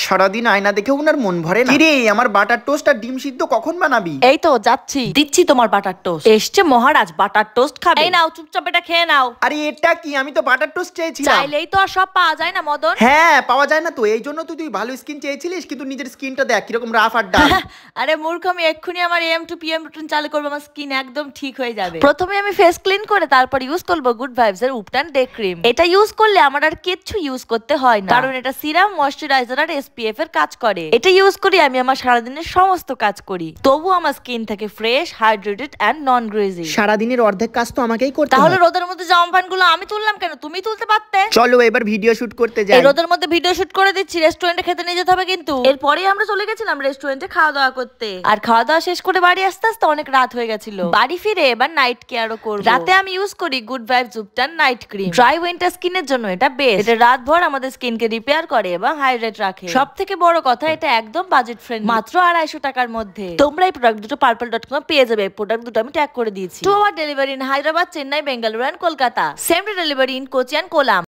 সারাদিন আয়না দেখে ওনার মন ভরে না। কিরে আমার বাটার টোস্ট আর ডিম সিদ্ধ কখন বানাবি? এই তো যাচ্ছি, দিচ্ছি তোমার বাটার টোস্ট। এসছে মহারাজ, বাটার টোস্ট খাবে। এই নাও, চুপচাপ এটা খেয়ে নাও। আরে এটা কি? আমি তো বাটার টোস্ট চেয়েছিলাম। চাইলেই তো আর সব পাওয়া যায় না মদন। হ্যাঁ পাওয়া যায় না তো, এই জন্য তুই ভালো স্কিন চেয়েছিলিস, কিন্তু নিজের স্কিনটা দেখ কিরকম রাফ আর ডাল। আরে মূর্খ, আমি এক্ষুনি আমার AM to PM রুটিন চালু করবো, আমার স্কিন একদম ঠিক হয়ে যাবে। প্রথমে আমি ফেস ক্লিন করে তারপর ইউজ করবো গুড ভাইবস এর উপটান ডে ক্রিম। এটা ইউজ করলে আমার আর কিচ্ছু ইউজ করতে হয় না, কারণ এটা সিরাম, ময়শ্চারাইজার আর SPF এর কাজ করে। এটা ইউজ করি আমি আমার সারাদিনের সমস্ত কাজ করি, তবু আমার স্কিন থাকে ফ্রেশ, হাইড্রেটেড এন্ড নন গ্রেজি। সারাদিনের অর্ধেক কাজ তো আমাকেই করতে হয়। তাহলে রোদের মধ্যে জামা প্যান্ট গুলো আমি তুললাম কেন? তুমি তুলতে পারতে। চলো এবার ভিডিও শুট করতে যাই। এই রোদের মধ্যে ভিডিও শুট করে দিচ্ছি, রেস্টুরেন্টে খেতে নিয়ে যেতে হবে কিন্তু। এরপরে আমরা চলে গেছিলাম রেস্টুরেন্টে খাওয়া দাওয়া করতে, আর খাওয়া দাওয়া শেষ করে বাড়ি আস্তে আস্তে অনেক রাত হয়ে গেছিল। বাড়ি ফিরে এবার নাইট কেয়ারও করব। রাতে আমি ইউজ করি good vibes উপটান night cream. Dry winter স্কিনের জন্য এটা বেস্ট। এটা রাত ভর আমাদের স্কিনকে রিপেয়ার করে এবং হাইড্রেট রাখে। সব থেকে বড় কথা, এটা একদম বাজেট ফ্রেন্ডলি, মাত্র 250 টাকার মধ্যে। তোমরা এই প্রোডাক্ট দুটো purple.com পেয়ে যাবে। প্রোডাক্ট দুটো আমি ট্যাগ করে দিয়েছি। 2 hour delivery in Hyderabad, Chennai, Bengaluru and Kolkata. Same day delivery in Kochi and column.